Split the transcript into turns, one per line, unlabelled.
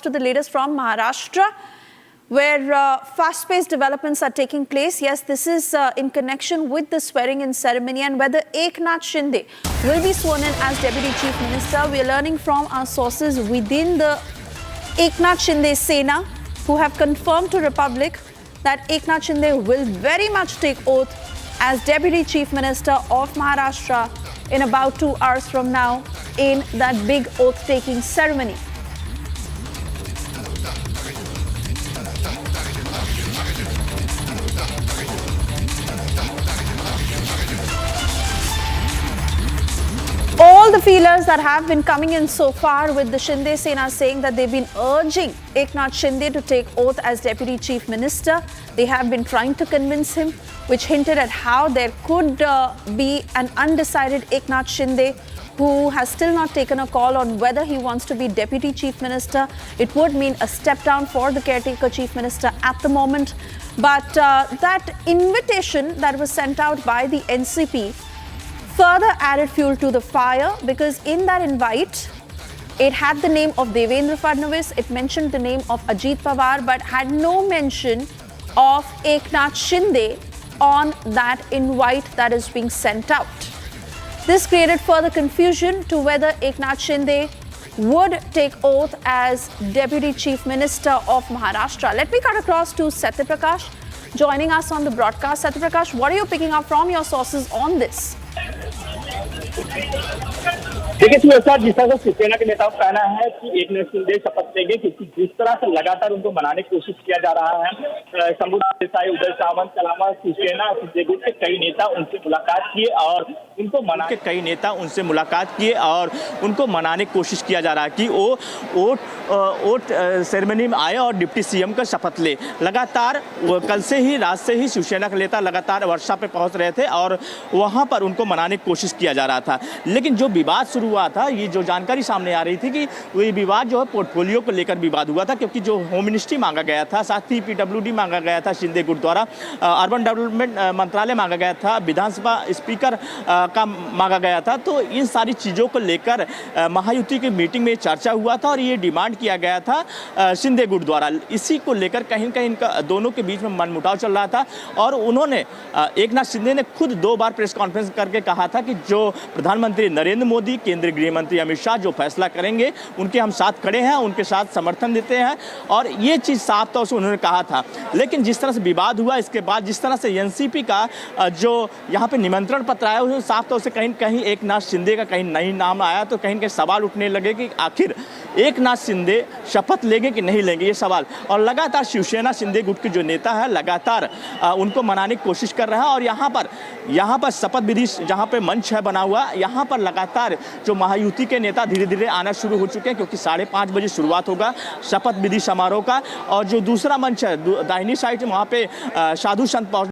To the latest from Maharashtra, where fast-paced developments are taking place. Yes, this is in connection with the swearing-in ceremony and whether Eknath Shinde will be sworn in as Deputy Chief Minister. We are learning from our sources within the Eknath Shinde Sena, who have confirmed to Republic that Eknath Shinde will very much take oath as Deputy Chief Minister of Maharashtra in about 2 hours from now in that big oath-taking ceremony. All the feelers that have been coming in so far with the Shinde Sena saying that they've been urging Eknath Shinde to take oath as Deputy Chief Minister. They have been trying to convince him, which hinted at how there could be an undecided Eknath Shinde who has still not taken a call on whether he wants to be Deputy Chief Minister. It would mean a step down for the caretaker Chief Minister at the moment. But that invitation that was sent out by the NCP further added fuel to the fire, because in that invite, it had the name of Devendra Fadnavis, it mentioned the name of Ajit Pawar, but had no mention of Eknath Shinde on that invite that is being sent out. This created further confusion to whether Eknath Shinde would take oath as Deputy Chief Minister of Maharashtra. Let me cut across to Satya Prakash, joining us on the broadcast. Satya Prakash, what are you picking up from your sources on this?
देखिए जिस तरह से शिवसेना के नेताओं का कहना है कि एकनाथ शिंदे शपथ लेंगे, क्योंकि जिस तरह से लगातार उनको मनाने की कोशिश किया जा रहा है, शंभू देसाई, उदय सामंत के अलावा शिवसेना शिंदे गुट के कई नेता उनसे मुलाकात किए और उनको मनाने की कोशिश किया जा रहा है कि वो वोट सेरेमनी में आए और डिप्टी सीएम का शपथ ले। लगातार कल से ही रात से ही शिवसेना के नेता लगातार वर्षा पे पहुंच रहे थे और वहां पर उनको मनाने की कोशिश किया जा रहा था। लेकिन जो विवाद शुरू हुआ था, ये जो जानकारी सामने आ रही थी कि ये विवाद जो है पोर्टफोलियो को लेकर विवाद हुआ था, क्योंकि जो होम मिनिस्ट्री मांगा गया था, साथ ही पीडब्ल्यूडी मांगा गया था शिंदे गुट द्वारा, अर्बन डेवलपमेंट मंत्रालय मांगा गया था, विधानसभा स्पीकर का मांगा गया था। तो इन सारी चीज़ों को लेकर महायुति की मीटिंग में चर्चा हुआ था और ये डिमांड किया गया था शिंदे गुट द्वारा। इसी को लेकर कहीं न कहीं इनका दोनों के बीच में मनमुटाव चल रहा था और उन्होंने एकनाथ शिंदे ने खुद 2 बार प्रेस कॉन्फ्रेंस करके कहा था कि जो प्रधानमंत्री नरेंद्र मोदी, केंद्रीय गृह मंत्री अमित शाह जो फैसला करेंगे उनके हम साथ खड़े हैं, उनके साथ समर्थन देते हैं, और ये चीज़ साफ तौर से उन्होंने कहा था। लेकिन जिस तरह से विवाद हुआ, इसके बाद जिस तरह से एनसीपी का जो यहाँ पे निमंत्रण पत्र आया, उसमें साफ तौर से कहीं न कहीं एकनाथ शिंदे का कहीं नहीं नाम आया, तो कहीं न कहीं सवाल उठने लगे कि आखिर एकनाथ शिंदे शपथ लेंगे कि नहीं लेंगे, ये सवाल। और लगातार शिवसेना शिंदे गुट के जो नेता है लगातार उनको मनाने की कोशिश कर रहे हैं और यहाँ पर शपथ विधि जहाँ पे मंच है बना हुआ, यहाँ पर लगातार जो महायुति के नेता धीरे धीरे आना शुरू हो चुके हैं, क्योंकि 5:30 बजे शुरुआत होगा शपथ विधि समारोह का। और जो दूसरा मंच है दाहिनी साइड, वहाँ पे साधु संत